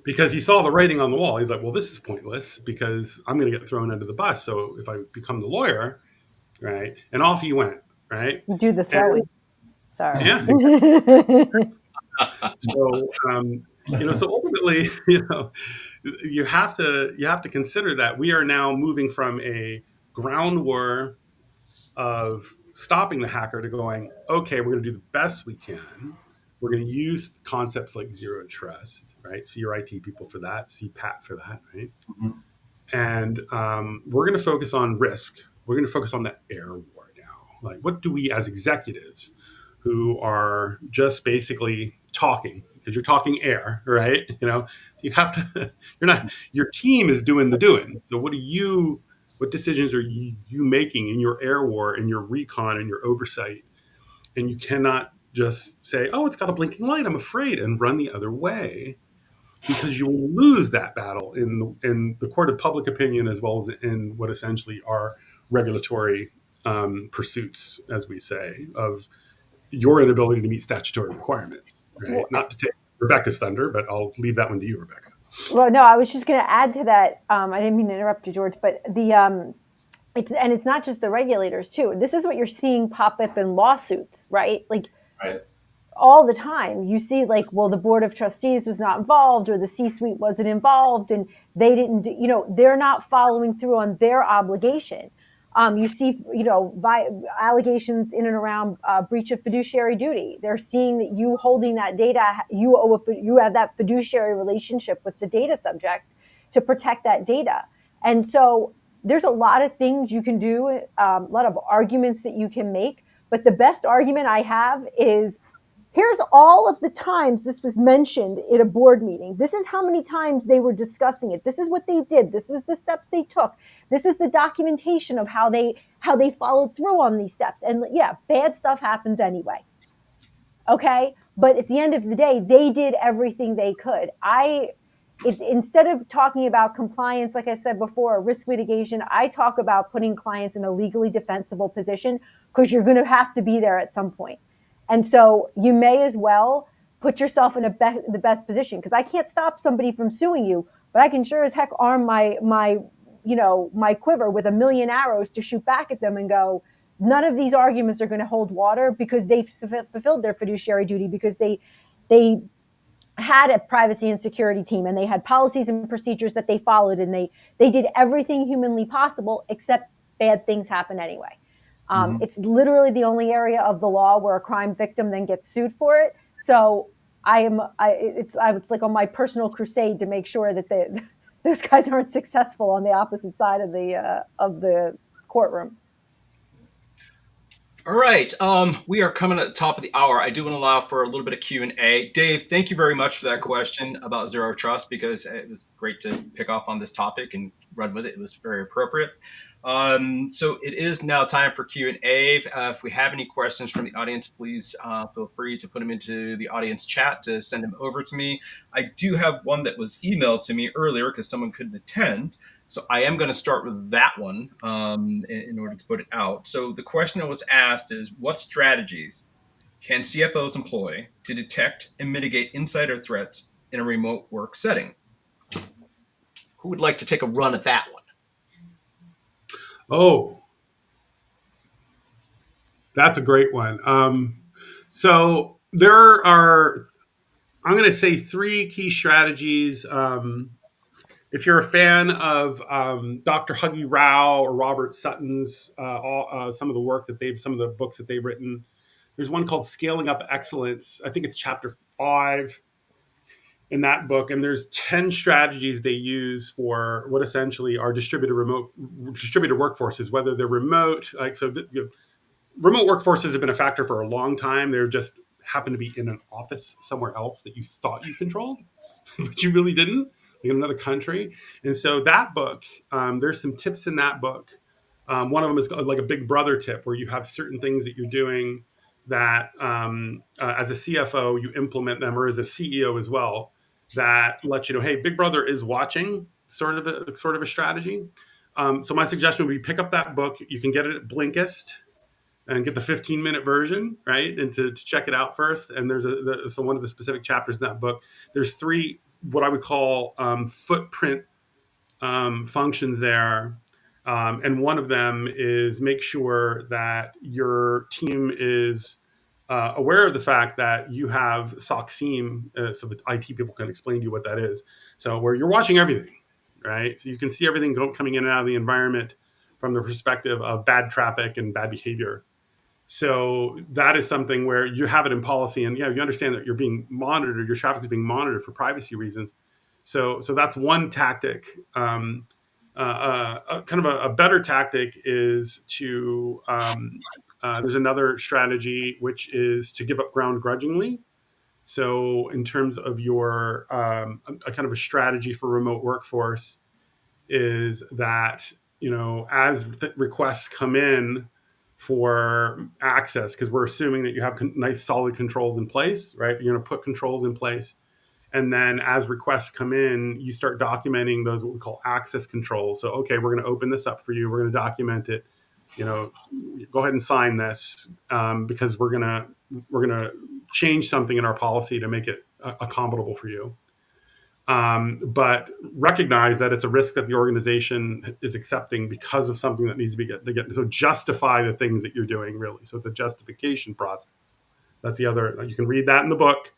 Because he saw the writing on the wall. He's like, well, this is pointless because I'm going to get thrown under the bus. So if I become the lawyer, right? And off he went, right? Do the throwing. And, Sorry. yeah. So, so ultimately, you have to consider that we are now moving from a ground war of stopping the hacker to going, okay, we're going to do the best we can. We're going to use concepts like zero trust, right? See your IT people for that, see Pat for that, right? Mm-hmm. And we're going to focus on risk. We're going to focus on that air war now. Like, what do we as executives who are just basically talking, because you're talking air, right? You have to, your team is doing the doing. So what decisions are you making in your air war, in your recon, and your oversight? And you cannot just say, oh, it's got a blinking light, I'm afraid, and run the other way, because you will lose that battle in the court of public opinion, as well as in what essentially are regulatory pursuits, as we say, of your inability to meet statutory requirements. Right? Well, Not to take Rebecca's thunder, but I'll leave that one to you, Rebecca. well, no, I was just going to add to that. I didn't mean to interrupt you, George, but it's not just the regulators too. This is what you're seeing pop up in lawsuits, right? Like Right. all the time you see, like, well, the board of trustees was not involved, or the C-suite wasn't involved, and they didn't they're not following through on their obligation. You see, allegations in and around breach of fiduciary duty. They're seeing that you holding that data, you have that fiduciary relationship with the data subject to protect that data. And so there's a lot of things you can do, a lot of arguments that you can make. But the best argument I have is, here's all of the times this was mentioned in a board meeting. This is how many times they were discussing it. This is what they did. This was the steps they took. This is the documentation of how they followed through on these steps. And yeah, bad stuff happens anyway. Okay? But at the end of the day, they did everything they could. Instead of talking about compliance, like I said before, risk mitigation, I talk about putting clients in a legally defensible position, because you're going to have to be there at some point. And so you may as well put yourself in the best position, because I can't stop somebody from suing you, but I can sure as heck arm my quiver with 1,000,000 arrows to shoot back at them and go, none of these arguments are going to hold water, because they've fulfilled their fiduciary duty, because they had a privacy and security team, and they had policies and procedures that they followed, and they did everything humanly possible, except bad things happen anyway. Mm-hmm. It's literally the only area of the law where a crime victim then gets sued for it. So it's like on my personal crusade to make sure that those guys aren't successful on the opposite side of the courtroom. All right. We are coming at the top of the hour. I do want to allow for a little bit of Q&A. Dave, thank you very much for that question about zero trust, because it was great to pick off on this topic and run with it. It was very appropriate. So it is now time for Q&A. If we have any questions from the audience, please feel free to put them into the audience chat to send them over to me. I do have one that was emailed to me earlier because someone couldn't attend. So I am going to start with that one in order to put it out. So the question that was asked is, what strategies can CFOs employ to detect and mitigate insider threats in a remote work setting? Who would like to take a run at that one? Oh, that's a great one. So there are, I'm going to say, 3 key strategies. If you're a fan of Dr. Huggy Rao or Robert Sutton's some of the work that some of the books that they've written, there's one called Scaling Up Excellence. I think it's chapter 5 in that book, and there's 10 strategies they use for what essentially are distributed workforces, whether they're remote. Remote workforces have been a factor for a long time. They're just happen to be in an office somewhere else that you thought you controlled, but you really didn't, like in another country. And so that book, there's some tips in that book. One of them is like a big brother tip where you have certain things that you're doing that as a CFO, you implement them, or as a CEO as well, that let you know, hey, big brother is watching, sort of a strategy. So my suggestion would be pick up that book. You can get it at Blinkist and get the 15-minute version, right? And to check it out first. And there's so one of the specific chapters in that book, there's three, what I would call footprint functions there. And one of them is make sure that your team is aware of the fact that you have SOC-SIEM, so that IT people can explain to you what that is. So where you're watching everything, right? So you can see everything coming in and out of the environment from the perspective of bad traffic and bad behavior. So that is something where you have it in policy, and you understand that you're being monitored, your traffic is being monitored for privacy reasons. So that's one tactic. Kind of a better tactic is to there's another strategy, which is to give up ground grudgingly. So in terms of your a kind of a strategy for remote workforce is that as requests come in for access, because we're assuming that you have nice solid controls in place, right? You're going to put controls in place, and then as requests come in, you start documenting those, what we call access controls. So okay, we're going to open this up for you, we're going to document it, go ahead and sign this, because we're gonna change something in our policy to make it accommodable for you. But recognize that it's a risk that the organization is accepting because of something that needs to be get. So justify the things that you're doing, really. So it's a justification process. That's the other. You can read that in the book,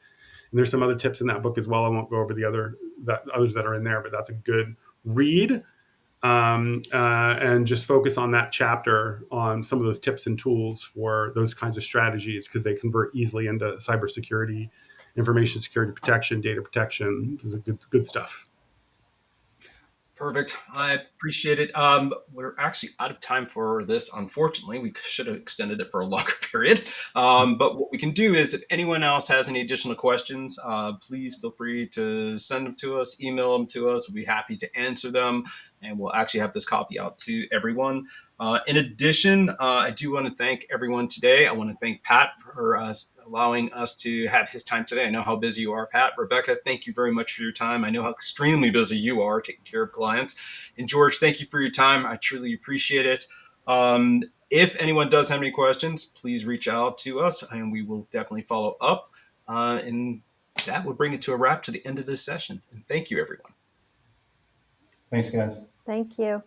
and there's some other tips in that book as well. I won't go over the others that are in there, but that's a good read. And just focus on that chapter on some of those tips and tools for those kinds of strategies, because they convert easily into cybersecurity, information security protection, data protection. This is good stuff. Perfect. I appreciate it. We're actually out of time for this. Unfortunately, we should have extended it for a longer period. But what we can do is, if anyone else has any additional questions, please feel free to send them to us, email them to us. We'll be happy to answer them, and we'll actually have this copy out to everyone. In addition, I do want to thank everyone today. I want to thank Pat for allowing us to have his time today. I know how busy you are, Pat. Rebecca, thank you very much for your time. I know how extremely busy you are taking care of clients. And George, thank you for your time. I truly appreciate it. If anyone does have any questions, please reach out to us and we will definitely follow up. And that will bring it to a wrap to the end of this session. And thank you, everyone. Thanks, guys. Thank you.